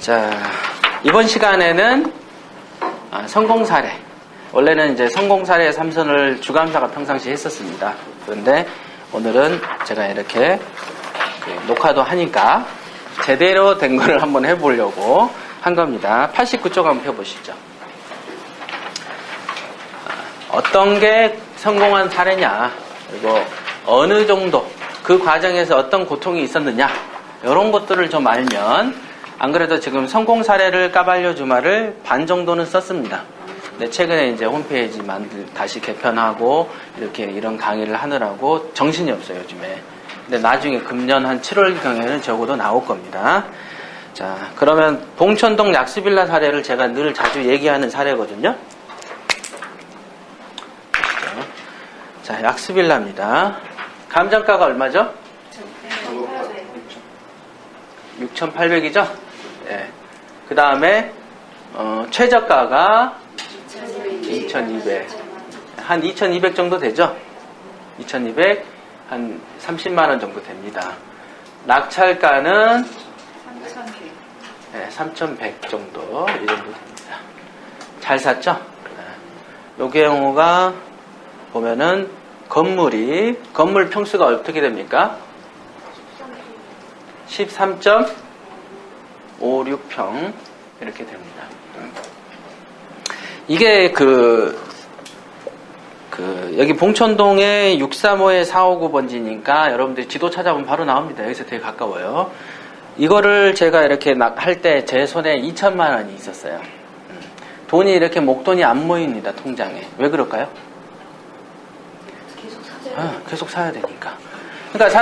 자, 이번 시간에는 성공 사례. 원래는 이제 성공 사례 3선을 주감사가 평상시에 했었습니다. 그런데 오늘은 제가 이렇게 녹화도 하니까 제대로 된 거를 한번 해보려고 한 겁니다. 89쪽 한번 펴보시죠. 어떤 게 성공한 사례냐, 그리고 어느 정도 그 과정에서 어떤 고통이 있었느냐, 이런 것들을 좀 알면, 안 그래도 지금 성공 사례를 까발려 주마를 반 정도는 썼습니다. 근데 최근에 이제 홈페이지 다시 개편하고 이렇게 이런 강의를 하느라고 정신이 없어요, 요즘에. 근데 나중에 금년 한 7월경에는 적어도 나올 겁니다. 자, 그러면 봉천동 약수빌라 사례를 제가 늘 자주 얘기하는 사례거든요. 자, 약수빌라입니다. 감정가가 얼마죠? 6,800이죠? 예. 그 다음에, 최저가가 2,200. 한 2,200 정도 되죠? 2,200, 한 30만원 정도 됩니다. 낙찰가는 3,100 정도, 이 정도 됩니다. 잘 샀죠? 요 경우가 보면은 건물 평수가 어떻게 됩니까? 13.56평 이렇게 됩니다. 이게 여기 봉천동에 635-459번지니까 여러분들이 지도 찾아보면 바로 나옵니다. 여기서 되게 가까워요. 이거를 제가 이렇게 할 때 제 손에 2천만 원이 있었어요. 돈이 이렇게 목돈이 안 모입니다. 통장에. 왜 그럴까요? 계속 사야 되니까. 그러니까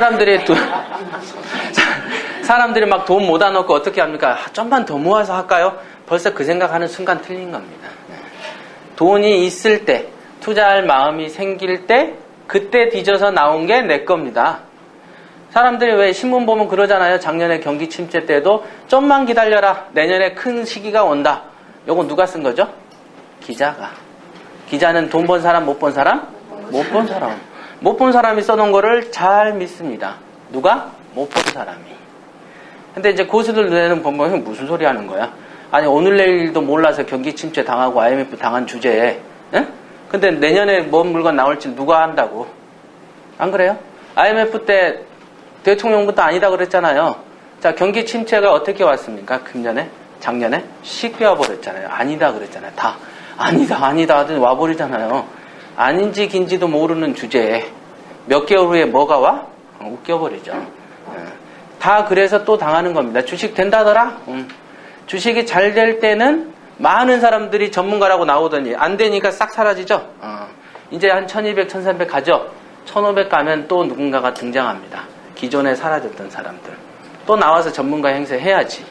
사람들이 막 돈 모아 놓고 어떻게 합니까? 좀만 더 모아서 할까요? 벌써 그 생각하는 순간 틀린 겁니다. 돈이 있을 때, 투자할 마음이 생길 때, 그때 뒤져서 나온 게 내 겁니다. 사람들이 왜 신문 보면 그러잖아요. 작년에 경기 침체 때도 좀만 기다려라. 내년에 큰 시기가 온다. 요거 누가 쓴 거죠? 기자가. 기자는 돈 번 사람, 못 본 사람? 못 본 사람. 못 본 사람이 써놓은 거를 잘 믿습니다. 누가? 못 본 사람이. 근데 이제 고수들 눈에는 보면 무슨 소리 하는 거야? 아니, 오늘 내일도 몰라서 경기 침체 당하고 IMF 당한 주제에, 에? 근데 내년에 뭔 물건 나올지 누가 안다고? 안 그래요? IMF 때 대통령부터 아니다 그랬잖아요. 자, 경기 침체가 어떻게 왔습니까? 금년에? 작년에? 씩 빼와버렸잖아요. 아니다 그랬잖아요. 다. 아니다 하더니 와버리잖아요. 아닌지 긴지도 모르는 주제에 몇 개월 후에 뭐가 와? 웃겨버리죠. 다 그래서 또 당하는 겁니다. 주식 된다더라? 주식이 잘 될 때는 많은 사람들이 전문가라고 나오더니 안 되니까 싹 사라지죠. 이제 한 1200, 1300 가죠. 1500 가면 또 누군가가 등장합니다. 기존에 사라졌던 사람들. 또 나와서 전문가 행세해야지.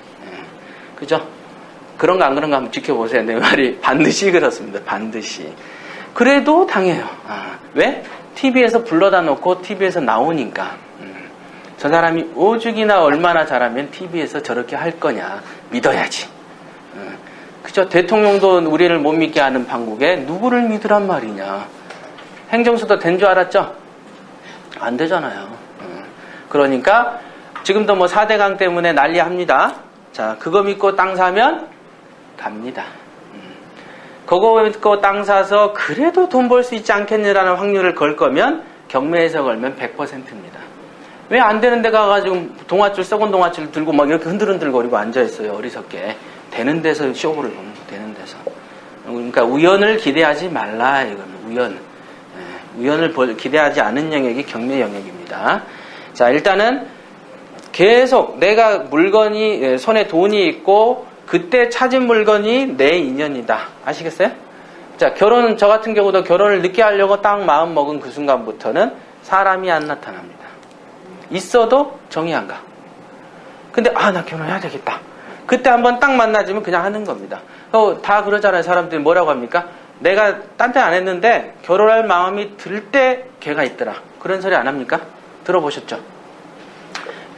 그죠? 그런가 안 그런가 한번 지켜보세요. 내 말이 반드시 그렇습니다. 반드시. 그래도 당해요. 왜? TV에서 불러다 놓고 TV에서 나오니까. 저 사람이 오죽이나 얼마나 잘하면 TV에서 저렇게 할 거냐. 믿어야지. 그죠? 대통령도 우리를 못 믿게 하는 판국에 누구를 믿으란 말이냐. 행정수도 된 줄 알았죠? 안 되잖아요. 그러니까 지금도 뭐 4대강 때문에 난리 합니다. 자, 그거 믿고 땅 사면 갑니다. 그거 믿고 땅 사서 그래도 돈 벌 수 있지 않겠느라는 확률을 걸 거면 경매에서 걸면 100%입니다. 왜 안 되는 데 가가지고 썩은 동아줄 들고 막 이렇게 흔들흔들거리고 앉아있어요. 어리석게. 되는 데서 쇼부를 보는 거, 되는 데서. 그러니까 우연을 기대하지 말라 이겁니다. 우연을 기대하지 않은 영역이 경매 영역입니다. 자, 일단은 계속 내가 물건이 손에 돈이 있고 그때 찾은 물건이 내 인연이다. 아시겠어요? 자, 저 같은 경우도 결혼을 늦게 하려고 딱 마음 먹은 그 순간부터는 사람이 안 나타납니다. 있어도 정이 안 가. 근데 나 결혼해야 되겠다. 그때 한번 딱 만나지면 그냥 하는 겁니다. 다 그러잖아요. 사람들이 뭐라고 합니까? 내가 딴 데 안 했는데 결혼할 마음이 들 때 걔가 있더라. 그런 소리 안 합니까? 들어보셨죠?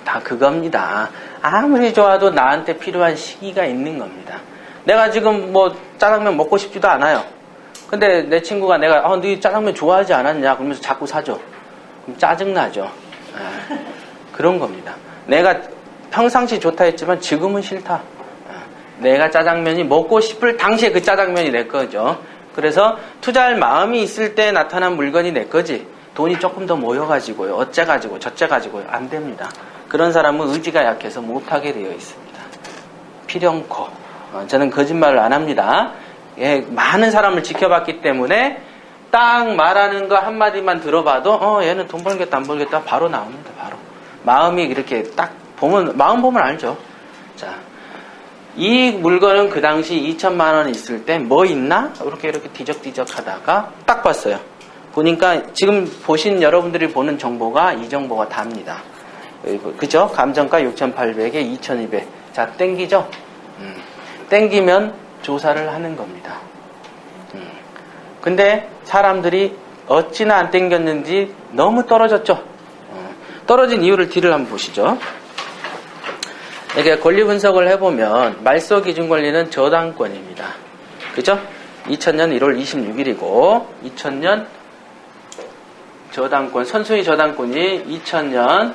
다 그겁니다. 아무리 좋아도 나한테 필요한 시기가 있는 겁니다. 내가 지금 뭐 짜장면 먹고 싶지도 않아요. 근데 내 친구가 내가 너 짜장면 좋아하지 않았냐? 그러면서 자꾸 사줘. 그럼 짜증나죠. 그런 겁니다. 내가 평상시 좋다 했지만 지금은 싫다. 내가 짜장면이 먹고 싶을 당시에 그 짜장면이 내 거죠. 그래서 투자할 마음이 있을 때 나타난 물건이 내 거지. 돈이 조금 더 모여가지고요. 어째가지고 저째가지고요. 안 됩니다. 그런 사람은 의지가 약해서 못하게 되어 있습니다. 필연코. 저는 거짓말을 안 합니다. 예, 많은 사람을 지켜봤기 때문에 딱 말하는 거 한마디만 들어봐도 얘는 돈 벌겠다 안 벌겠다 바로 나옵니다. 바로. 마음이 이렇게 딱 보면 마음 보면 알죠. 자, 이 물건은 그 당시 2천만 원 있을 때 뭐 있나? 이렇게 뒤적뒤적 하다가 딱 봤어요. 보니까 지금 보신 여러분들이 보는 정보가 이 정보가 답니다. 그죠? 감정가 6,800에 2,200. 자, 땡기죠? 땡기면 조사를 하는 겁니다. 근데 사람들이 어찌나 안 땡겼는지 너무 떨어졌죠? 떨어진 이유를 뒤를 한번 보시죠. 이렇게 권리 분석을 해보면 말소 기준 권리는 저당권입니다. 그죠? 2000년 1월 26일이고 2000년 저당권, 선순위 저당권이 2000년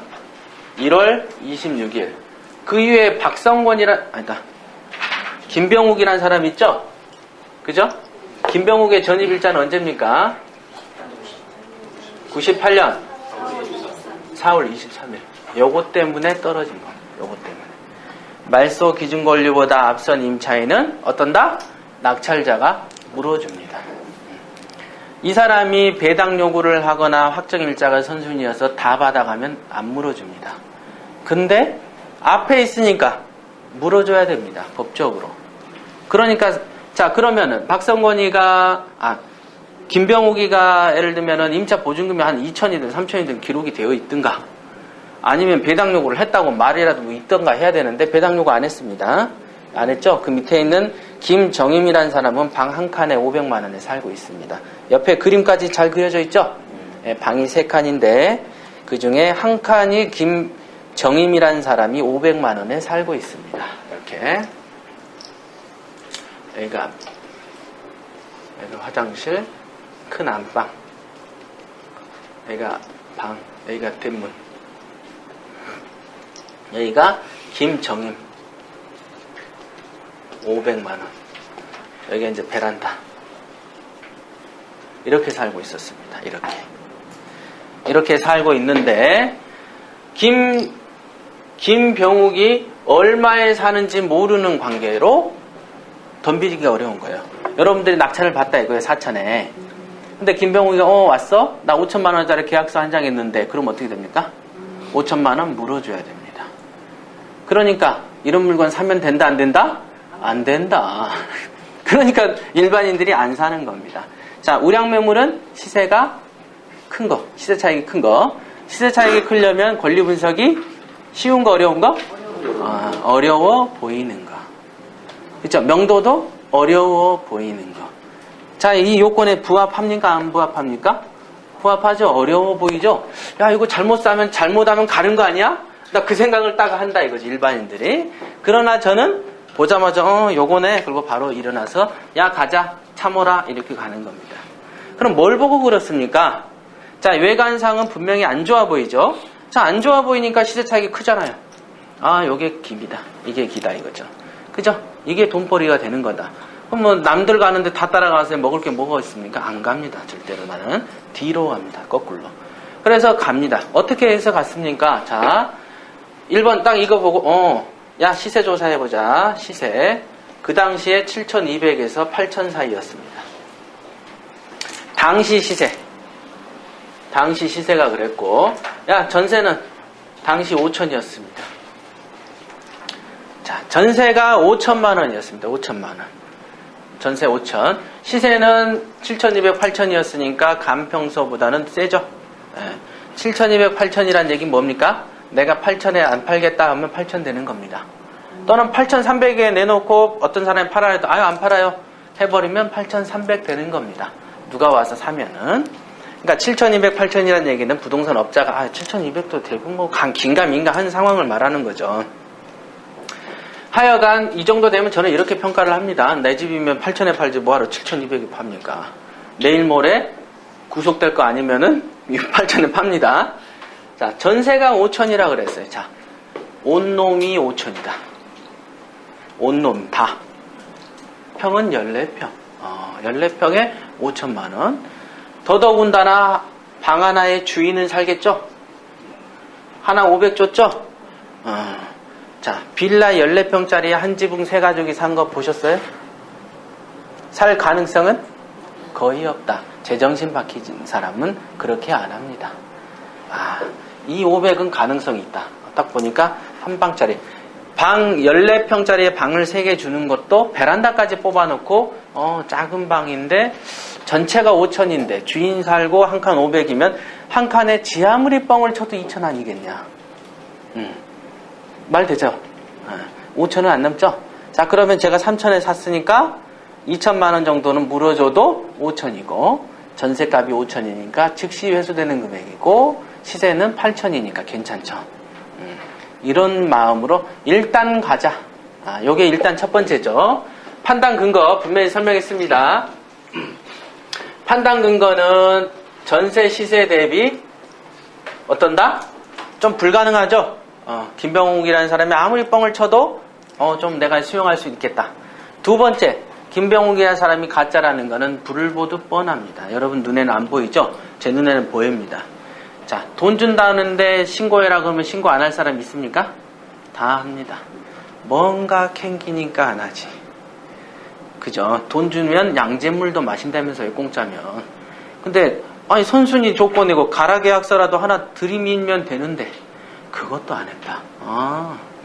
1월 26일. 그 이후에 김병욱이란 사람 있죠? 그죠? 김병욱의 전입일자는 언제입니까? 98년 4월 23일. 요거 때문에 떨어진 겁니다. 요거 때문에. 말소 기준 권리보다 앞선 임차인은 어떤다? 낙찰자가 물어줍니다. 이 사람이 배당 요구를 하거나 확정일자가 선순위여서 다 받아가면 안 물어줍니다. 근데 앞에 있으니까 물어줘야 됩니다. 법적으로. 그러니까 자 그러면은 김병욱이가 예를 들면은 임차 보증금이 한 2천이든 3천이든 기록이 되어 있든가 아니면 배당 요구를 했다고 말이라도 뭐 있던가 해야 되는데 배당 요구 안 했습니다. 안 했죠? 그 밑에 있는 김정임이라는 사람은 방 한 칸에 500만 원에 살고 있습니다. 옆에 그림까지 잘 그려져 있죠? 네, 방이 3칸인데 그 중에 한 칸이 김정임이라는 사람이 500만 원에 살고 있습니다. 이렇게 여기가 화장실, 큰 안방, 여기가 방, 여기가 대문, 여기가 김정임 500만 원, 여기가 이제 베란다. 이렇게 살고 있었습니다. 이렇게 살고 있는데 김병욱이 얼마에 사는지 모르는 관계로 덤비기가 어려운 거예요. 여러분들이 낙찰을 받다 이거예요. 4천에. 근데 김병욱이가 왔어? 나 5천만 원짜리 계약서 한 장 했는데 그럼 어떻게 됩니까? 5천만 원 물어줘야 됩니다. 그러니까 이런 물건 사면 된다 안 된다? 안 된다. 그러니까 일반인들이 안 사는 겁니다. 자, 우량 매물은 시세가 큰 거, 시세 차익이 큰 거. 시세 차익이 크려면 권리 분석이 쉬운 거, 어려운 거? 어려워 보이는 거. 그렇죠? 명도도 어려워 보이는 거. 자, 이 요건에 부합합니까? 안 부합합니까? 부합하죠? 어려워 보이죠? 야, 이거 잘못하면 가는 거 아니야? 나 그 생각을 딱 한다 이거지, 일반인들이. 그러나 저는 보자마자 요거네. 그리고 바로 일어나서 야, 가자. 참어라. 이렇게 가는 겁니다. 그럼 뭘 보고 그렇습니까? 자, 외관상은 분명히 안 좋아 보이죠? 자, 안 좋아 보이니까 시세 차익이 크잖아요. 요게 기입니다. 이게 기다 이거죠. 그죠? 이게 돈벌이가 되는 거다. 그럼 뭐 남들 가는데 다 따라가서 먹을 게 뭐가 있습니까? 안 갑니다. 절대로 나는 뒤로 갑니다. 거꾸로. 그래서 갑니다. 어떻게 해서 갔습니까? 자, 1번 딱 이거 보고 야, 시세 조사해보자. 시세. 그 당시에 7,200에서 8,000 사이였습니다. 당시 시세가 그랬고, 야, 전세는 당시 5,000이었습니다. 자, 전세가 5천만 원이었습니다. 5천만 원. 전세 5천. 시세는 7,200, 8,000이었으니까 간평서보다는 세죠. 7,200, 8,000이란 얘기는 뭡니까? 내가 8,000에 안 팔겠다 하면 8,000 되는 겁니다. 또는 8,300에 내놓고 어떤 사람이 팔아야 해도 안 팔아요. 해버리면 8,300 되는 겁니다. 누가 와서 사면은. 그러니까 7,200, 8,000이라는 얘기는 부동산 업자가 7,200도 되고 뭐 긴가민가 하는 상황을 말하는 거죠. 하여간 이 정도 되면 저는 이렇게 평가를 합니다. 내 집이면 8,000에 팔지 뭐하러 7,200에 팝니까? 내일 모레 구속될 거 아니면은 8,000에 팝니다. 자, 전세가 5,000이라 그랬어요. 자, 온놈이 5,000이다. 온 놈 다. 평은 14평. 14평에 5천만 원. 더더군다나 방 하나에 주인은 살겠죠? 하나 500 줬죠? 자, 빌라 14평짜리 한 지붕 세 가족이 산 거 보셨어요? 살 가능성은 거의 없다. 제정신 박힌 사람은 그렇게 안 합니다. 이 500은 가능성이 있다. 딱 보니까 한 방짜리. 방 14평짜리에 방을 3개 주는 것도 베란다까지 뽑아놓고 작은 방인데 전체가 5천인데 주인 살고 한 칸 500이면 한 칸에 지 아무리 뻥을 쳐도 2천 아니겠냐. 말 되죠? 5천은 안 넘죠? 자, 그러면 제가 3천에 샀으니까 2천만 원 정도는 물어줘도 5천이고 전세값이 5천이니까 즉시 회수되는 금액이고 시세는 8천이니까 괜찮죠. 이런 마음으로 일단 가자. 요게 일단 첫 번째죠. 판단 근거 분명히 설명했습니다. 판단 근거는 전세 시세 대비 어떤다? 좀 불가능하죠. 김병욱이라는 사람이 아무리 뻥을 쳐도 좀 내가 수용할 수 있겠다. 두 번째, 김병욱이라는 사람이 가짜라는 거는 불을 보듯 뻔합니다. 여러분 눈에는 안 보이죠? 제 눈에는 보입니다. 자, 돈 준다는데 신고해라 그러면 신고 안 할 사람 있습니까? 다 합니다. 뭔가 캥기니까 안 하지. 그죠? 돈 주면 양잿물도 마신다면서요, 공짜면. 근데 아니 선순위 조건이고 가라계약서라도 하나 들이밀면 되는데 그것도 안 했다.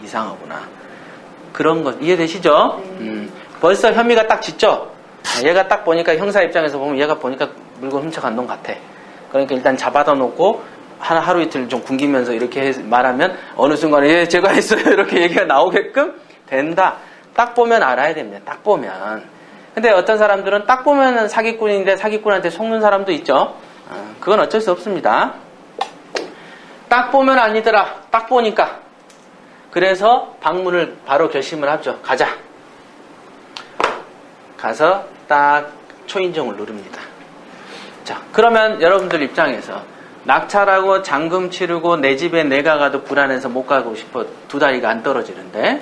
이상하구나. 그런 거 이해되시죠? 벌써 혐의가 딱 짙죠? 얘가 딱 보니까 형사 입장에서 보면 얘가 보니까 물건 훔쳐간 놈 같아. 그러니까 일단 잡아다 놓고 하루 이틀 좀 굶기면서 이렇게 말하면 어느 순간에 예, 제가 했어요. 이렇게 얘기가 나오게끔 된다. 딱 보면 알아야 됩니다. 딱 보면. 근데 어떤 사람들은 딱 보면 사기꾼인데 사기꾼한테 속는 사람도 있죠. 그건 어쩔 수 없습니다. 딱 보면 아니더라. 딱 보니까. 그래서 방문을 바로 결심을 하죠. 가자. 가서 딱 초인종을 누릅니다. 자, 그러면 여러분들 입장에서 낙찰하고 잔금 치르고 내 집에 내가 가도 불안해서 못 가고 싶어 두 다리가 안 떨어지는데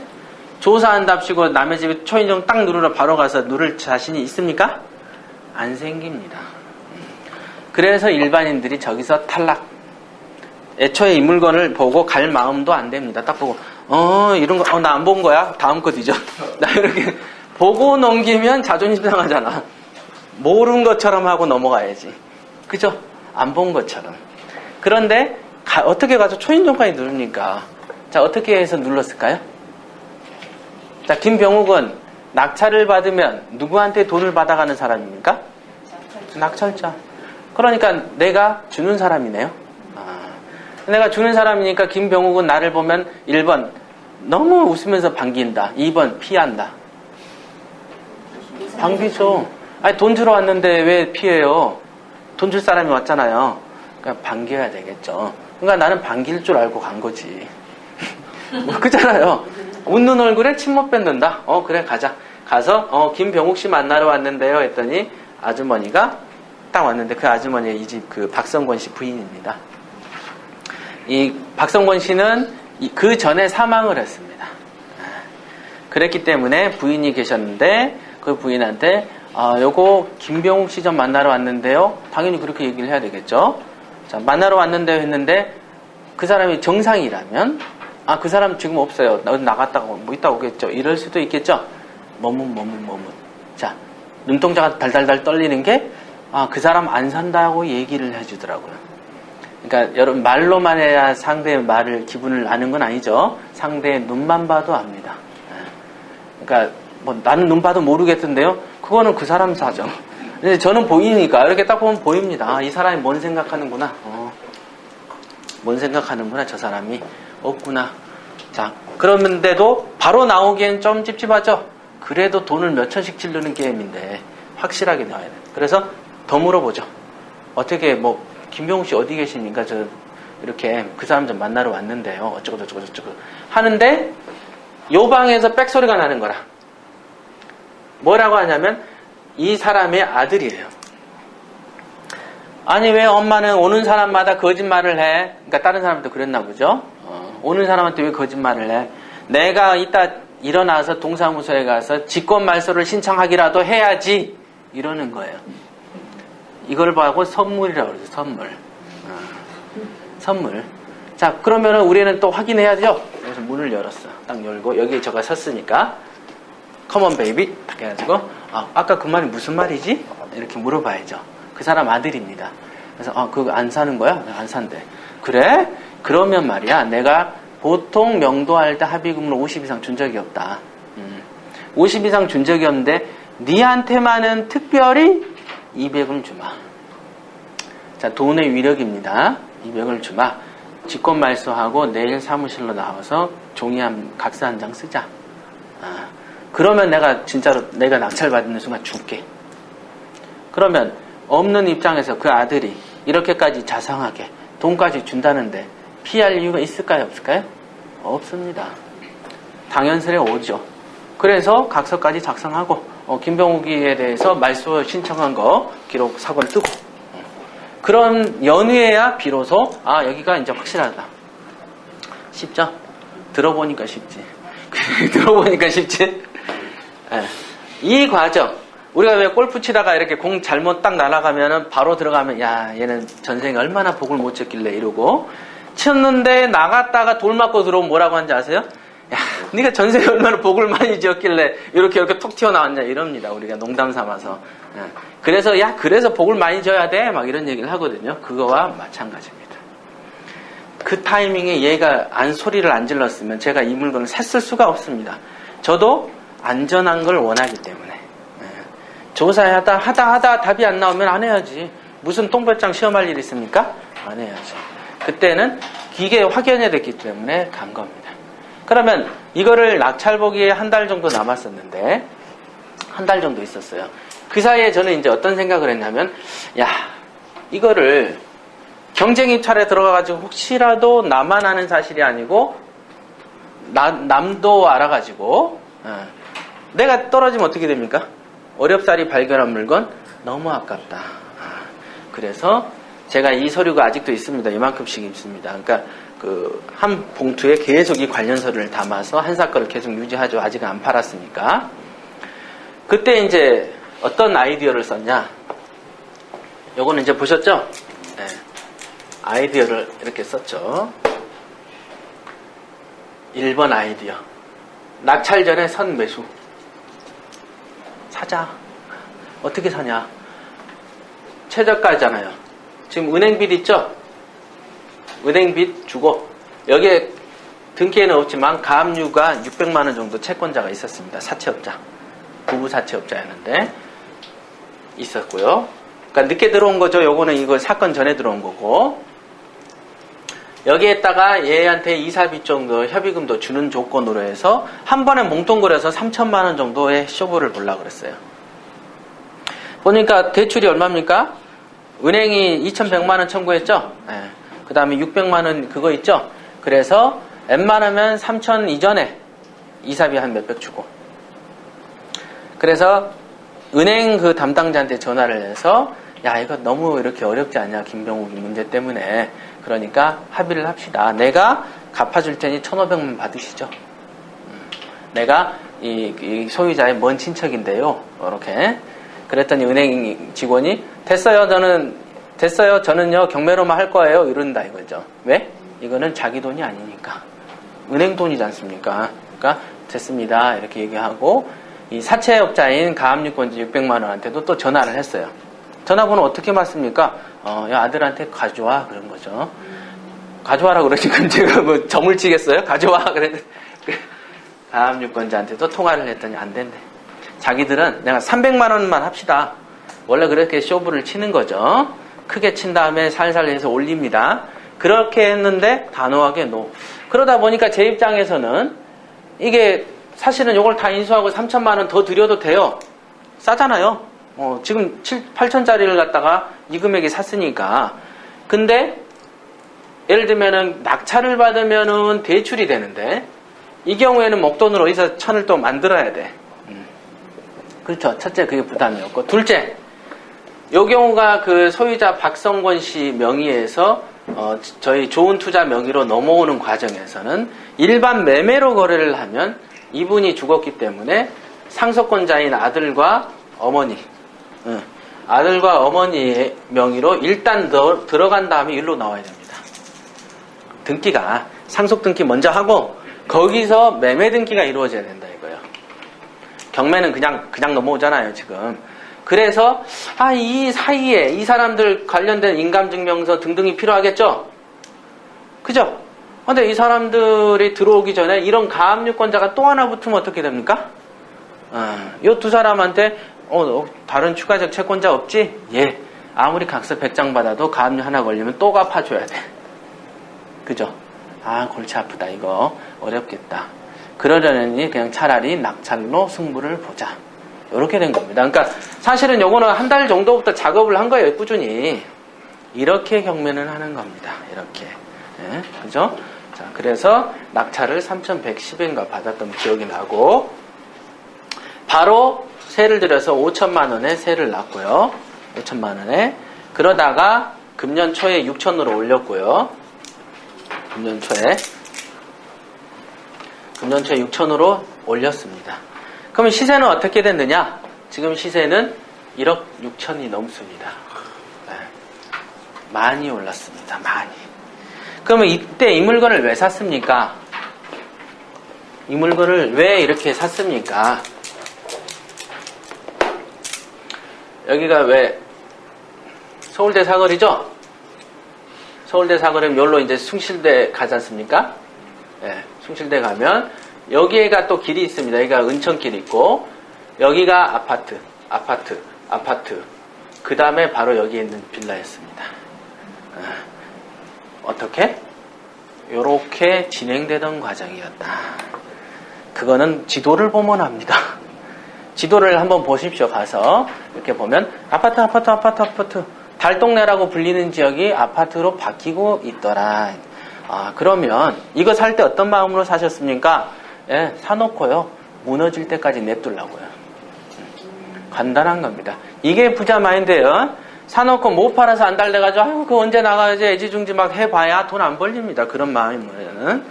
조사한답시고 남의 집에 초인종 딱 누르러 바로 가서 누를 자신이 있습니까? 안 생깁니다. 그래서 일반인들이 저기서 탈락. 애초에 이 물건을 보고 갈 마음도 안 됩니다. 딱 보고 이런 거 나 안 본 거야? 다음 거 뒤져. 나 이렇게 보고 넘기면 자존심 상하잖아. 모르는 것처럼 하고 넘어가야지. 그죠? 안 본 것처럼. 그런데 어떻게 가서 초인종까지 누릅니까? 자, 어떻게 해서 눌렀을까요? 자, 김병욱은 낙찰을 받으면 누구한테 돈을 받아가는 사람입니까? 낙찰자. 그러니까 내가 주는 사람이네요. 내가 주는 사람이니까 김병욱은 나를 보면 1번 너무 웃으면서 반긴다. 2번 피한다. 반기죠. 아니 돈 주러 왔는데 왜 피해요? 돈 줄 사람이 왔잖아요. 그러니까 반겨야 되겠죠. 그러니까 나는 반길 줄 알고 간 거지. 그잖아요. 웃는 얼굴에 침 못 뱉는다. 그래 가자. 가서 김병욱 씨 만나러 왔는데요. 했더니 아주머니가 딱 왔는데 그 아주머니가 이 집 그 박성권 씨 부인입니다. 이 박성권 씨는 그 전에 사망을 했습니다. 그랬기 때문에 부인이 계셨는데 그 부인한테 요거 김병욱 씨 좀 만나러 왔는데요. 당연히 그렇게 얘기를 해야 되겠죠. 자, 만나러 왔는데요 했는데 그 사람이 정상이라면 그 사람 지금 없어요. 나갔다가 뭐 이따 오겠죠. 이럴 수도 있겠죠. 머뭇. 자, 눈동자가 달달달 떨리는 게 그 사람 안 산다고 얘기를 해주더라고요. 그러니까 여러분 말로만 해야 상대의 말을 기분을 아는 건 아니죠. 상대의 눈만 봐도 압니다. 그러니까 뭐 나는 눈 봐도 모르겠던데요. 그거는 그 사람 사정. 근데 저는 보이니까 이렇게 딱 보면 보입니다. 이 사람이 뭔 생각하는구나. 뭔 생각하는구나. 저 사람이 없구나. 자, 그런데도 바로 나오기엔 좀 찝찝하죠. 그래도 돈을 몇 천씩 찌르는 게임인데 확실하게 나와야 돼. 그래서 더 물어보죠. 어떻게 뭐 김병욱 씨 어디 계십니까? 저 이렇게 그 사람 좀 만나러 왔는데요. 어쩌고 하는데 요 방에서 빽소리가 나는 거라. 뭐라고 하냐면 이 사람의 아들이에요. 아니 왜 엄마는 오는 사람마다 거짓말을 해? 그러니까 다른 사람도 그랬나 보죠. 오는 사람한테 왜 거짓말을 해? 내가 이따 일어나서 동사무소에 가서 직권말소를 신청하기라도 해야지 이러는 거예요. 이걸 보고 선물이라고 그러죠. 선물. 선물. 자, 그러면은 우리는 또 확인해야죠. 그래서 문을 열었어. 딱 열고 여기에 저가 섰으니까 컴온 베이비 딱 해가지고 아까 그 말이 무슨 말이지? 이렇게 물어봐야죠. 그 사람 아들입니다. 그래서 그거 안 사는 거야? 안 산대. 그래? 그러면 말이야 내가 보통 명도할 때 합의금을 50 이상 준 적이 없다. 50 이상 준 적이 없는데 니한테만은 특별히 200을 주마. 자, 돈의 위력입니다. 200을 주마. 직권말소하고 내일 사무실로 나와서 종이 각서 한 장 쓰자. 그러면 내가 진짜로 내가 낙찰받는 순간 줄게. 그러면 없는 입장에서 그 아들이 이렇게까지 자상하게 돈까지 준다는데 피할 이유가 있을까요? 없을까요? 없습니다. 당연스레 오죠. 그래서 각서까지 작성하고 김병욱이에 대해서 말소 신청한 거 기록 사본을 뜨고 그런 연후에야 비로소 여기가 이제 확실하다. 쉽죠? 들어보니까 쉽지. 들어보니까 쉽지? 네. 이 과정 우리가 왜 골프 치다가 이렇게 공 잘못 딱 날아가면은 바로 들어가면 야 얘는 전생에 얼마나 복을 못 쳤길래 이러고 쳤는데 나갔다가 돌 맞고 들어오면 뭐라고 하는지 아세요? 야 네가 전생에 얼마나 복을 많이 지었길래 이렇게 톡 튀어나왔냐 이럽니다. 우리가 농담 삼아서. 그래서 그래서 복을 많이 져야 돼 막 이런 얘기를 하거든요. 그거와 마찬가지입니다. 그 타이밍에 얘가 소리를 안 질렀으면 제가 이 물건을 샀을 수가 없습니다. 저도 안전한 걸 원하기 때문에 조사하다 답이 안 나오면 안 해야지. 무슨 똥배짱 시험할 일 있습니까? 안 해야지. 그때는 기계 확연히 됐기 때문에 간 겁니다. 그러면 이거를 낙찰 보기에 한 달 정도 남았었는데 한 달 정도 있었어요. 그 사이에 저는 이제 어떤 생각을 했냐면 이거를 경쟁 입찰에 들어가가지고 혹시라도 나만 아는 사실이 아니고 남도 알아가지고 내가 떨어지면 어떻게 됩니까? 어렵사리 발견한 물건 너무 아깝다. 그래서 제가 이 서류가 아직도 있습니다. 이만큼씩 있습니다. 그러니까 그 한 봉투에 계속 이 관련 서류를 담아서 한 사건을 계속 유지하죠. 아직은 안 팔았으니까. 그때 이제 어떤 아이디어를 썼냐? 요거는 이제 보셨죠? 네. 아이디어를 이렇게 썼죠. 1번 아이디어. 낙찰 전에 선매수. 사자. 어떻게 사냐? 최저가잖아요. 지금 은행빚 있죠? 은행빚 주고 여기에 등기에는 없지만 가압류가 600만 원 정도 채권자가 있었습니다. 사채업자. 부부 사채업자였는데 있었고요. 그러니까 늦게 들어온 거죠. 요거는 이거 사건 전에 들어온 거고 여기에다가 얘한테 이사비 정도 협의금도 주는 조건으로 해서 한 번에 몽통거려서 3천만 원 정도의 쇼부를 보려고 그랬어요. 보니까 대출이 얼마입니까? 은행이 2,100만 원 청구했죠? 네. 그 다음에 600만 원 그거 있죠? 그래서 웬만하면 3천 이전에 이사비 한 몇백 주고 그래서 은행 그 담당자한테 전화를 해서 야 이거 너무 이렇게 어렵지 않냐 김병욱이 문제 때문에 그러니까 합의를 합시다. 내가 갚아줄 테니 1,500만 받으시죠. 내가 이 소유자의 먼 친척인데요. 이렇게 그랬더니 은행 직원이 됐어요. 저는요 경매로만 할 거예요. 이런다 이거죠. 왜? 이거는 자기 돈이 아니니까 은행 돈이지 않습니까? 그러니까 됐습니다. 이렇게 얘기하고 이 사채업자인 가압류권자 600만 원한테도 또 전화를 했어요. 전화번호 어떻게 맞습니까? 야 아들한테 가져와 그런 거죠. 가져와라 그러니까 제가 뭐 점을 치겠어요? 가져와 그랬는데 가압류권자한테도 통화를 했더니 안 된대. 자기들은 내가 300만 원만 합시다. 원래 그렇게 쇼부를 치는 거죠. 크게 친 다음에 살살 해서 올립니다. 그렇게 했는데 단호하게 노. 그러다 보니까 제 입장에서는 이게 사실은 이걸 다 인수하고 3천만 원 더 드려도 돼요. 싸잖아요. 지금 8천짜리를 갖다가 이 금액에 샀으니까. 근데 예를 들면은 낙찰을 받으면은 대출이 되는데 이 경우에는 목돈으로 어디서 천을 또 만들어야 돼. 그렇죠. 첫째 그게 부담이었고 둘째 이 경우가 그 소유자 박성권 씨 명의에서 저희 좋은 투자 명의로 넘어오는 과정에서는 일반 매매로 거래를 하면 이분이 죽었기 때문에 상속권자인 아들과 어머니, 아들과 어머니의 명의로 일단 들어간 다음에 일로 나와야 됩니다. 등기가 상속 등기 먼저 하고 거기서 매매 등기가 이루어져야 된다 이거예요. 경매는 그냥 넘어오잖아요 지금. 그래서 이 사이에 이 사람들 관련된 인감증명서 등등이 필요하겠죠. 그죠? 근데 이 사람들이 들어오기 전에 이런 가압류권자가 또 하나 붙으면 어떻게 됩니까? 이 두 사람한테 다른 추가적 채권자 없지? 예. 아무리 각서 100장 받아도 가압류 하나 걸리면 또 갚아줘야 돼. 그죠? 골치 아프다 이거 어렵겠다. 그러려니 그냥 차라리 낙찰로 승부를 보자. 이렇게 된 겁니다. 그러니까 사실은 요거는 한 달 정도부터 작업을 한 거예요. 꾸준히. 이렇게 경매는 하는 겁니다. 이렇게. 네, 그죠? 자, 그래서 낙찰을 3,110엔가 받았던 기억이 나고 바로 세를 들여서 5천만 원에 세를 놨고요. 5천만 원에. 그러다가 금년 초에 6천으로 올렸고요. 금년 초에 6천으로 올렸습니다. 그러면 시세는 어떻게 됐느냐? 지금 시세는 1억 6천이 넘습니다. 네. 많이 올랐습니다. 많이. 그러면 이때 이 물건을 왜 샀습니까? 이 물건을 왜 이렇게 샀습니까? 여기가 왜 서울대 사거리죠? 서울대 사거리면 여기로 이제 숭실대 가지 않습니까? 네, 숭실대 가면 여기가 또 길이 있습니다. 여기가 은천길이 있고 여기가 아파트. 그 다음에 바로 여기에 있는 빌라였습니다. 어떻게? 요렇게 진행되던 과정이었다. 그거는 지도를 보면 합니다. 지도를 한번 보십시오. 가서 이렇게 보면 아파트 달동네라고 불리는 지역이 아파트로 바뀌고 있더라. 그러면 이거 살 때 어떤 마음으로 사셨습니까? 예, 사놓고요 무너질 때까지 냅두려고요. 간단한 겁니다. 이게 부자 마인드예요. 사놓고 못 팔아서 안 달래가지고 그거 언제 나가야지 애지중지 막 해봐야 돈 안 벌립니다. 그런 마음이면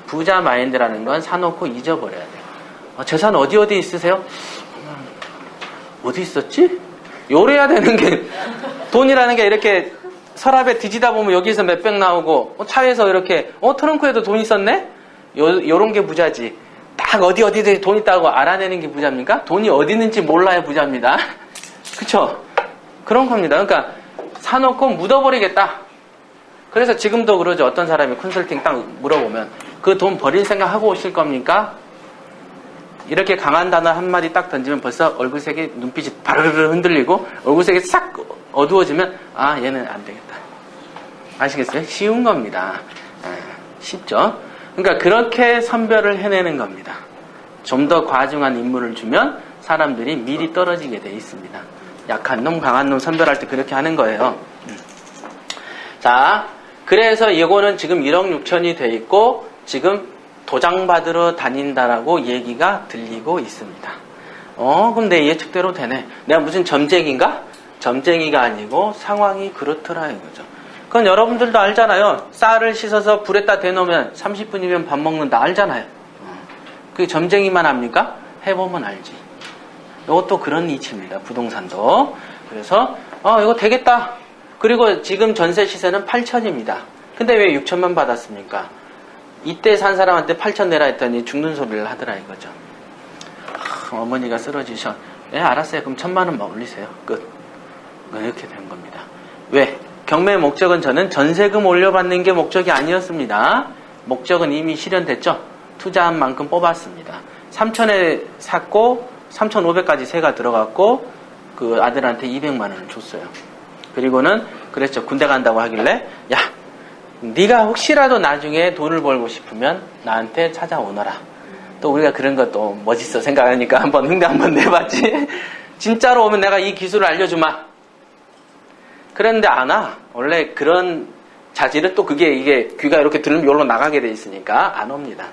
부자 마인드라는 건 사놓고 잊어버려야 돼요. 재산 어디 있으세요? 어디 있었지? 요래야 되는 게 돈이라는 게 이렇게 서랍에 뒤지다 보면 여기서 몇백 나오고 차에서 이렇게 트렁크에도 돈 있었네? 요런 게 부자지. 딱 어디 돈 있다고 알아내는 게 부자입니까? 돈이 어디 있는지 몰라야 부자입니다. 그쵸? 그런 겁니다. 그러니까 사놓고 묻어버리겠다. 그래서 지금도 그러죠. 어떤 사람이 컨설팅 딱 물어보면 그 돈 버릴 생각 하고 오실 겁니까? 이렇게 강한 단어 한마디 딱 던지면 벌써 얼굴색이 눈빛이 바르르 흔들리고 얼굴색이 싹 어두워지면 얘는 안 되겠다. 아시겠어요? 쉬운 겁니다. 쉽죠? 그러니까 그렇게 선별을 해내는 겁니다. 좀 더 과중한 임무를 주면 사람들이 미리 떨어지게 돼 있습니다. 약한 놈, 강한 놈 선별할 때 그렇게 하는 거예요. 자, 그래서 이거는 지금 1억 6천이 돼 있고 지금 도장 받으러 다닌다라고 얘기가 들리고 있습니다. 그럼 내 예측대로 되네. 내가 무슨 점쟁인가? 점쟁이가 아니고 상황이 그렇더라 이거죠. 그건 여러분들도 알잖아요. 쌀을 씻어서 불에다 대놓으면 30분이면 밥 먹는다 알잖아요. 그게 점쟁이만 합니까? 해보면 알지. 이것도 그런 이치입니다. 부동산도. 그래서 이거 되겠다. 그리고 지금 전세 시세는 8천입니다. 근데 왜 6천만 받았습니까? 이때 산 사람한테 8천 내라 했더니 죽는 소리를 하더라 이거죠. 어머니가 쓰러지셔. 알았어요. 그럼 1,000만 원만 올리세요. 끝. 이렇게 된 겁니다. 왜? 경매의 목적은 저는 전세금 올려받는 게 목적이 아니었습니다. 목적은 이미 실현됐죠. 투자한 만큼 뽑았습니다. 3천에 샀고 3,500까지 세가 들어갔고 그 아들한테 200만 원을 줬어요. 그리고는 그랬죠. 군대 간다고 하길래 야 네가 혹시라도 나중에 돈을 벌고 싶으면 나한테 찾아오너라. 또 우리가 그런 것도 멋있어 생각하니까 한번 흉내 한번 내봤지. 진짜로 오면 내가 이 기술을 알려주마. 그런데 안 와. 원래 그런 자질은 또 이게 귀가 이렇게 들으면 여기로 나가게 돼 있으니까 안 옵니다.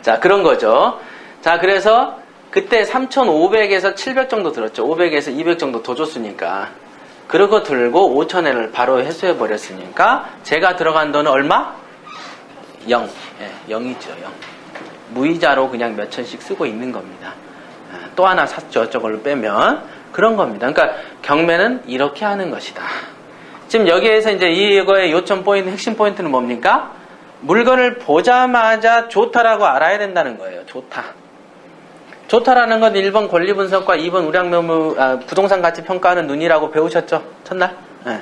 자, 그런 거죠. 자, 그래서 그때 3,500에서 700 정도 들었죠. 500에서 200 정도 더 줬으니까. 그러고 들고 5,000엔을 바로 회수해 버렸으니까 제가 들어간 돈은 얼마? 0. 예, 0이죠, 0. 무이자로 그냥 몇 천씩 쓰고 있는 겁니다. 또 하나 샀죠. 저걸로 빼면. 그런 겁니다. 그러니까 경매는 이렇게 하는 것이다. 지금 여기에서 이제 이거의 요점 포인트, 핵심 포인트는 뭡니까? 물건을 보자마자 좋다라고 알아야 된다는 거예요. 좋다. 좋다라는 건 1번 권리분석과 2번 우량매물, 부동산 가치 평가하는 눈이라고 배우셨죠? 첫날? 네.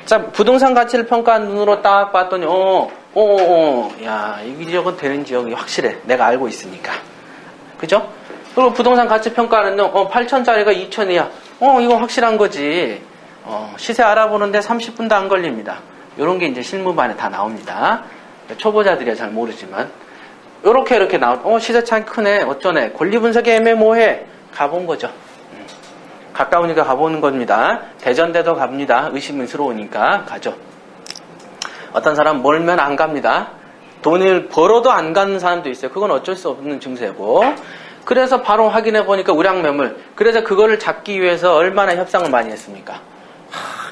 자, 부동산 가치를 평가하는 눈으로 딱 봤더니, 야, 이 지역은 되는 지역이 확실해. 내가 알고 있으니까. 그죠? 그리고 부동산 가치 평가하는 눈, 8천짜리가 2천이야. 이거 확실한 거지. 시세 알아보는데 30분도 안 걸립니다. 요런 게 이제 실무반에 다 나옵니다. 초보자들이야 잘 모르지만. 이렇게 나올, 시세 차이 크네. 어쩌네. 권리 분석이 애매모호해. 가본 거죠. 가까우니까 가보는 겁니다. 대전대도 갑니다. 의심스러우니까 가죠. 어떤 사람 몰면 안 갑니다. 돈을 벌어도 안 가는 사람도 있어요. 그건 어쩔 수 없는 증세고. 그래서 바로 확인해 보니까 우량매물. 그래서 그거를 잡기 위해서 얼마나 협상을 많이 했습니까?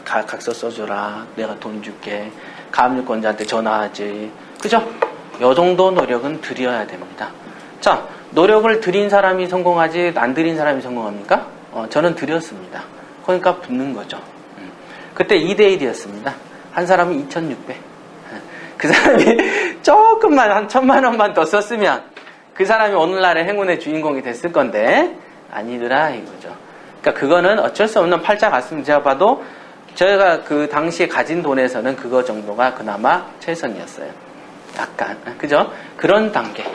각서 써줘라. 내가 돈 줄게. 가압류권자한테 전화하지. 그죠? 요 정도 노력은 들여야 됩니다. 자, 노력을 들인 사람이 성공하지 안 들인 사람이 성공합니까? 저는 들였습니다. 그러니까 붙는 거죠. 그때 2대1이었습니다. 한 사람이 2,600. 그 사람이 조금만 한 1,000만 원만 더 썼으면 그 사람이 오늘날의 행운의 주인공이 됐을 건데 아니더라 이거죠. 그러니까 그거는 어쩔 수 없는 팔자 같습니다. 제가 봐도 저희가 그 당시에 가진 돈에서는 그거 정도가 그나마 최선이었어요. 약간 그죠? 그런 단계.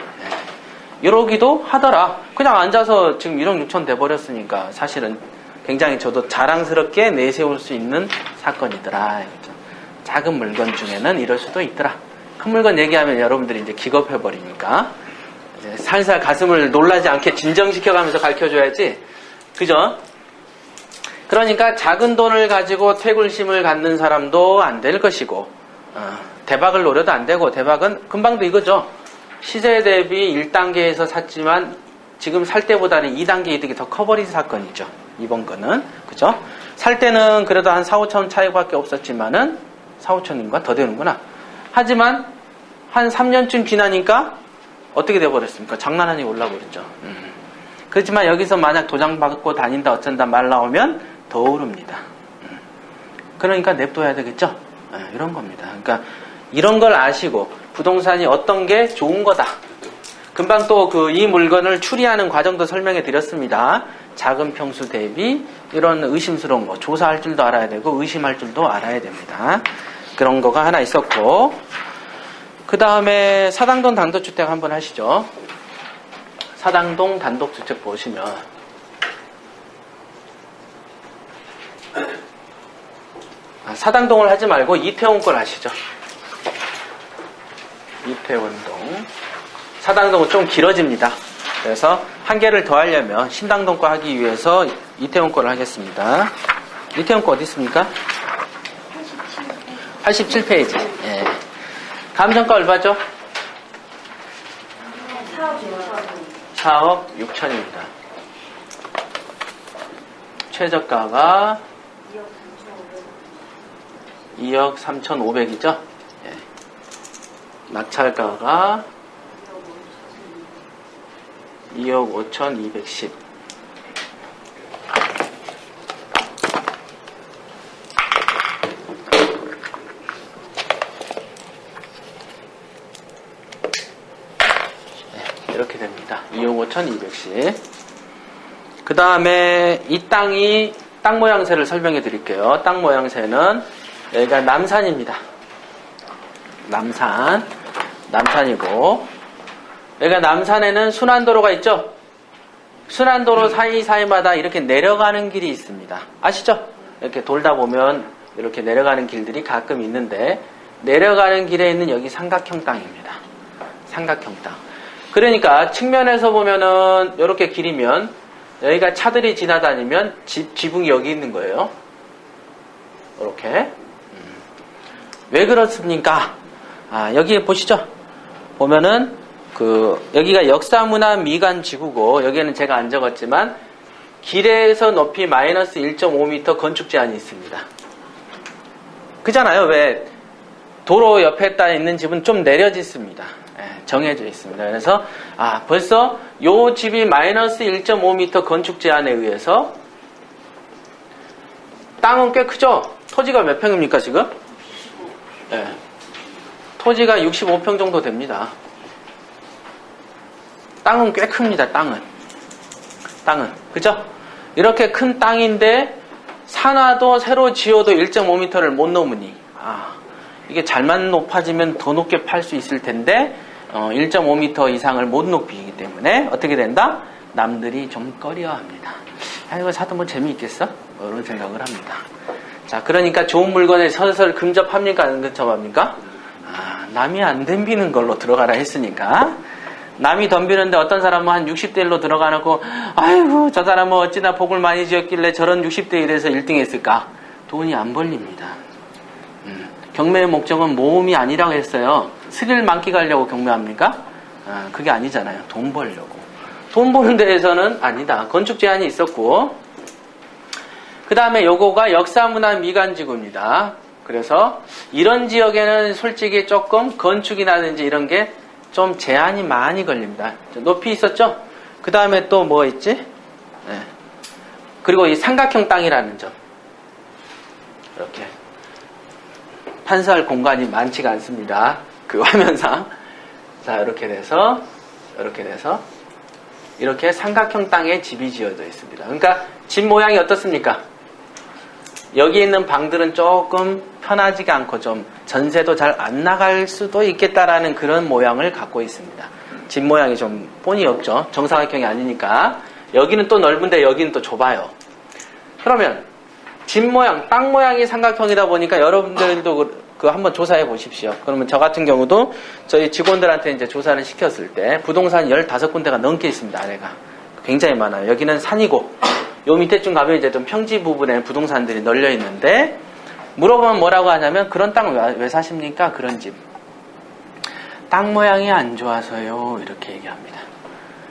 이러기도 하더라. 그냥 앉아서 지금 1억 6천 돼버렸으니까 사실은 굉장히 저도 자랑스럽게 내세울 수 있는 사건이더라. 이거죠. 작은 물건 중에는 이럴 수도 있더라. 큰 물건 얘기하면 여러분들이 이제 기겁해버리니까 이제 살살 가슴을 놀라지 않게 진정시켜가면서 가르쳐줘야지. 그죠? 그러니까 작은 돈을 가지고 퇴굴심을 갖는 사람도 안 될 것이고 대박을 노려도 안 되고 대박은 금방도 이거죠. 시세 대비 1단계에서 샀지만 지금 살 때보다는 2단계 이득이 더 커버린 사건이죠. 이번 거는. 그죠? 살 때는 그래도 한 4, 5천 차이밖에 없었지만은 4, 5천인가 더 되는구나. 하지만 한 3년쯤 지나니까 어떻게 돼버렸습니까? 장난 아니게 올라버렸죠. 그렇지만 여기서 만약 도장 받고 다닌다 어쩐다 말 나오면 더 오릅니다. 그러니까 냅둬야 되겠죠? 이런 겁니다. 그러니까 이런 걸 아시고 부동산이 어떤 게 좋은 거다. 금방 또 이 물건을 추리하는 과정도 설명해 드렸습니다. 작은 평수 대비 이런 의심스러운 거 조사할 줄도 알아야 되고 의심할 줄도 알아야 됩니다. 그런 거가 하나 있었고 그 다음에 사당동 단독주택 한번 하시죠. 사당동 단독주택 보시면 사당동을 하지 말고 이태원 걸 하시죠. 이태원동. 사당동은 좀 길어집니다. 그래서 한 개를 더 하려면 신당동 거 하기 위해서 이태원 거를 하겠습니다. 이태원 거 어디 있습니까? 87페이지. 예. 감정가 얼마죠? 4억 6천입니다. 최저가가 2억 3,500이죠? 예. 낙찰가가 2억 5,210. 네, 이렇게 됩니다. 2억 5,210. 그 다음에 이 땅이 땅 모양새를 설명해 드릴게요. 땅 모양새는 여기가 남산입니다. 남산이고 여기가 남산에는 순환도로가 있죠. 순환도로 사이사이마다 이렇게 내려가는 길이 있습니다. 아시죠? 이렇게 돌다 보면 이렇게 내려가는 길들이 가끔 있는데 내려가는 길에 있는 여기 삼각형 땅입니다. 삼각형 땅. 그러니까 측면에서 보면은 이렇게 길이면 여기가 차들이 지나다니면 지붕이 여기 있는 거예요. 이렇게. 왜 그렇습니까? 여기 보시죠. 보면은 여기가 역사문화 미관 지구고 여기는 제가 안 적었지만 길에서 높이 마이너스 1.5m 건축 제한이 있습니다. 그잖아요. 왜 도로 옆에 있는 집은 좀 내려짓습니다. 정해져 있습니다. 그래서 벌써 요 집이 마이너스 1.5m 건축 제한에 의해서 땅은 꽤 크죠? 토지가 몇 평입니까 지금? 토지가 65평 정도 됩니다. 땅은 꽤 큽니다. 땅은 그죠? 이렇게 큰 땅인데 산화도 새로 지어도 1.5m를 못 넘으니 이게 잘만 높아지면 더 높게 팔 수 있을 텐데 1.5m 이상을 못 높이기 때문에 어떻게 된다? 남들이 좀 꺼려합니다. 이거 사도 뭐 재미있겠어? 이런 생각을 합니다. 자, 그러니까 좋은 물건에 서서히 근접합니까? 안 근접합니까? 남이 안 덤비는 걸로 들어가라 했으니까. 남이 덤비는데 어떤 사람은 한 60대 1로 들어가 놓고 아이고 저 사람은 어찌나 복을 많이 지었길래 저런 60대 1에서 1등 했을까? 돈이 안 벌립니다. 경매의 목적은 모험이 아니라고 했어요. 스릴 만끽 하려고 경매합니까? 그게 아니잖아요. 돈 벌려고. 돈 버는 데에서는 아니다. 건축 제한이 있었고, 그 다음에 요거가 역사문화 미관지구입니다. 그래서 이런 지역에는 솔직히 조금 건축이라든지 이런 게 좀 제한이 많이 걸립니다. 높이 있었죠? 그 다음에 또 뭐 있지? 그리고 이 삼각형 땅이라는 점. 이렇게. 판서할 공간이 많지가 않습니다. 그 화면상. 자, 이렇게 돼서 이렇게 삼각형 땅에 집이 지어져 있습니다. 그러니까 집 모양이 어떻습니까? 여기 있는 방들은 조금 편하지가 않고 좀 전세도 잘 안 나갈 수도 있겠다라는 그런 모양을 갖고 있습니다. 집 모양이 좀 뻔히 없죠. 정사각형이 아니니까. 여기는 또 넓은데 여기는 또 좁아요. 그러면 집 모양, 땅 모양이 삼각형이다 보니까 여러분들도 그 한번 조사해 보십시오. 그러면 저 같은 경우도 저희 직원들한테 이제 조사를 시켰을 때 부동산 15군데가 넘게 있습니다. 아래가. 굉장히 많아요. 여기는 산이고 요 밑에쯤 가면 이제 좀 평지 부분에 부동산들이 널려 있는데 물어보면 뭐라고 하냐면 그런 땅 왜 사십니까? 그런 집. 땅 모양이 안 좋아서요. 이렇게 얘기합니다.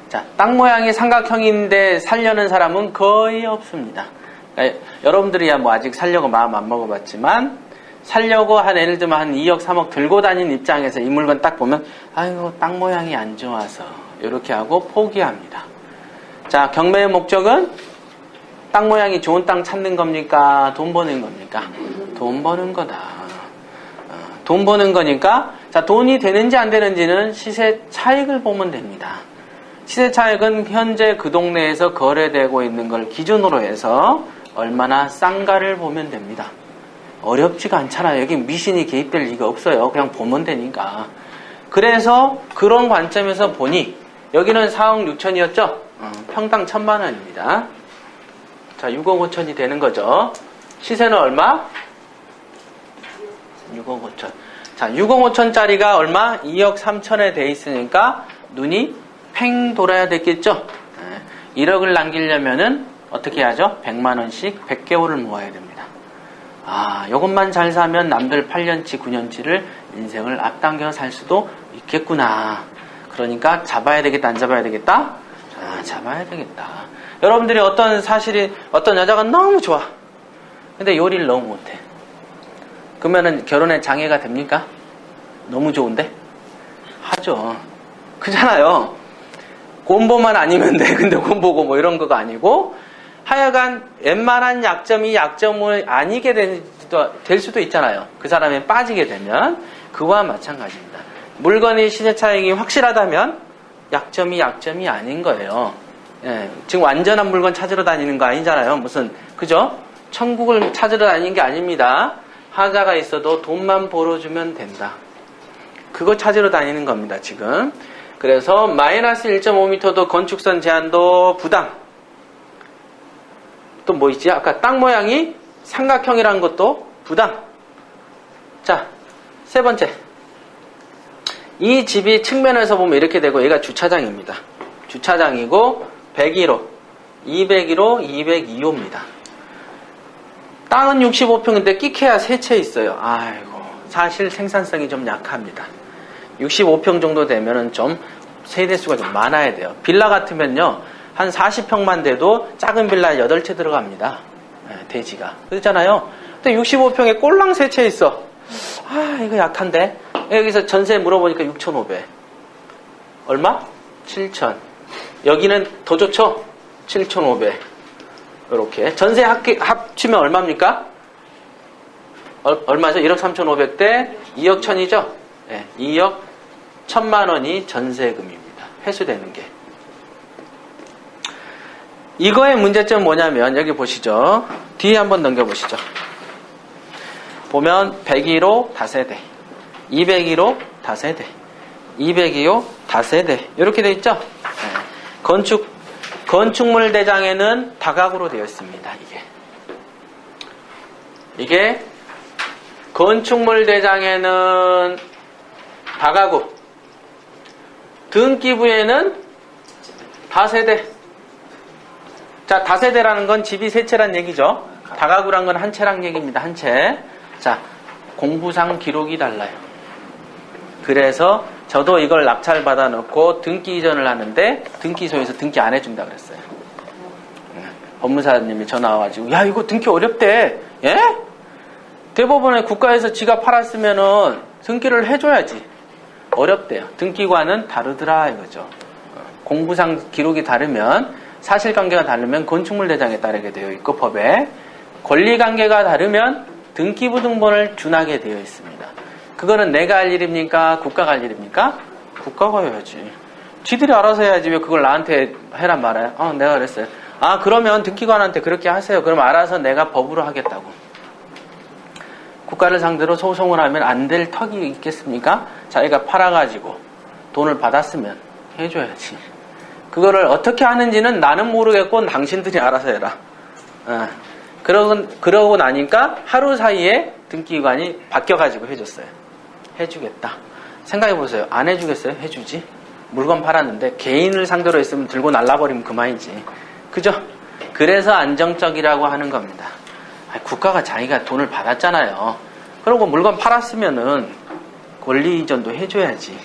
자, 땅 모양이 삼각형인데 살려는 사람은 거의 없습니다. 그러니까 여러분들이야 뭐 아직 살려고 마음 안 먹어봤지만 살려고 예를 들면 한 2억 3억 들고 다니는 입장에서 이 물건 딱 보면 아이고 땅 모양이 안 좋아서 이렇게 하고 포기합니다. 자, 경매의 목적은 땅 모양이 좋은 땅 찾는 겁니까? 돈 버는 겁니까? 돈 버는 거다. 돈 버는 거니까 자, 돈이 되는지 안 되는지는 시세 차익을 보면 됩니다. 시세 차익은 현재 그 동네에서 거래되고 있는 걸 기준으로 해서 얼마나 싼가를 보면 됩니다. 어렵지가 않잖아요. 여기 미신이 개입될 리가 없어요. 그냥 보면 되니까. 그래서 그런 관점에서 보니 여기는 4억 6천이었죠? 평당 1,000만 원입니다. 자, 6억 5천이 되는 거죠. 시세는 얼마? 6억 5천. 자, 6억 5천짜리가 얼마? 2억 3천에 돼 있으니까 눈이 팽 돌아야 됐겠죠? 1억을 남기려면은 어떻게 해야죠? 100만 원씩 100개월을 모아야 됩니다. 이것만 잘 사면 남들 8년치, 9년치를 인생을 앞당겨 살 수도 있겠구나. 그러니까 잡아야 되겠다, 안 잡아야 되겠다? 잡아야 되겠다. 여러분들이 어떤 여자가 너무 좋아. 근데 요리를 너무 못해. 그러면은 결혼에 장애가 됩니까? 너무 좋은데? 하죠. 그잖아요. 곰보만 아니면 돼. 근데 곰보고 뭐 이런 거가 아니고 하여간 웬만한 약점이 약점을 아니게 될 수도 있잖아요. 그 사람이 빠지게 되면 그와 마찬가지입니다. 물건의 시세 차익이 확실하다면 약점이 아닌 거예요. 지금 완전한 물건 찾으러 다니는 거 아니잖아요. 무슨 그죠? 천국을 찾으러 다니는 게 아닙니다. 하자가 있어도 돈만 벌어주면 된다. 그거 찾으러 다니는 겁니다. 지금. 그래서 마이너스 1.5m도 건축선 제한도 부당. 또 뭐 있지? 아까 땅 모양이 삼각형이라는 것도 부당. 자, 세 번째. 이 집이 측면에서 보면 이렇게 되고 얘가 주차장입니다. 주차장이고 101호, 201호, 202호입니다. 땅은 65평인데 끼케야 3채 있어요. 아이고, 사실 생산성이 좀 약합니다. 65평 정도 되면은 좀 세대수가 좀 많아야 돼요. 빌라 같으면요, 한 40평만 돼도 작은 빌라 8채 들어갑니다. 대지가. 그렇잖아요. 근데 65평에 꼴랑 3채 있어. 아, 이거 약한데. 여기서 전세 물어보니까 6,500. 얼마? 7,000. 여기는 더 좋죠? 7,500. 이렇게. 전세 합치면 얼마입니까? 얼마죠? 1억 3,500대 2억 1,000이죠? 네, 2억 1,000만 원이 전세금입니다. 회수되는 게. 이거의 문제점은 뭐냐면, 여기 보시죠. 뒤에 한번 넘겨보시죠. 보면 102호 다세대, 202호 다세대, 202호 다세대 이렇게 되어 있죠. 네. 건축물 대장에는 다각으로 되어 있습니다. 이게 건축물 대장에는 다가구, 등기부에는 다세대. 자, 다세대라는 건 집이 세 채란 얘기죠. 다가구란 건 한 채란 얘기입니다. 한 채. 자, 공부상 기록이 달라요. 그래서 저도 이걸 낙찰 받아 놓고 등기 이전을 하는데 등기소에서 등기 안 해준다 그랬어요. 법무사님이 전화 와가지고, 야, 이거 등기 어렵대. 예? 대법원에 국가에서 지가 팔았으면은 등기를 해줘야지. 어렵대요. 등기관은 다르더라 이거죠. 공부상 기록이 다르면, 사실관계가 다르면 건축물 대장에 따르게 되어 있고, 법에 권리관계가 다르면 등기부 등본을 준하게 되어 있습니다. 그거는 내가 할 일입니까? 국가가 할 일입니까? 국가가 해야지. 지들이 알아서 해야지. 왜 그걸 나한테 해란 말이야? 내가 그랬어요. 아, 그러면 등기관한테 그렇게 하세요. 그럼 알아서 내가 법으로 하겠다고. 국가를 상대로 소송을 하면 안 될 턱이 있겠습니까? 자기가 팔아가지고 돈을 받았으면 해줘야지. 그거를 어떻게 하는지는 나는 모르겠고 당신들이 알아서 해라. 그러고 나니까 하루 사이에 등기관이 바뀌어가지고 해줬어요. 해주겠다. 생각해보세요. 안 해주겠어요? 해주지. 물건 팔았는데 개인을 상대로 했으면 들고 날라버리면 그만이지. 그죠? 그래서 안정적이라고 하는 겁니다. 국가가 자기가 돈을 받았잖아요. 그리고 물건 팔았으면은 권리 이전도 해줘야지.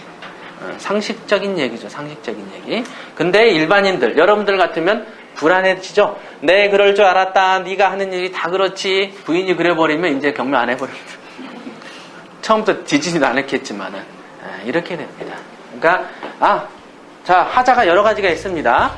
상식적인 얘기죠. 상식적인 얘기. 근데 일반인들, 여러분들 같으면 불안해지죠? 네, 그럴 줄 알았다. 네가 하는 일이 다 그렇지. 부인이 그래버리면 이제 경매 안 해버립니다. 처음부터 지지도 안 했겠지만은 이렇게 됩니다. 그러니까 자, 하자가 여러 가지가 있습니다.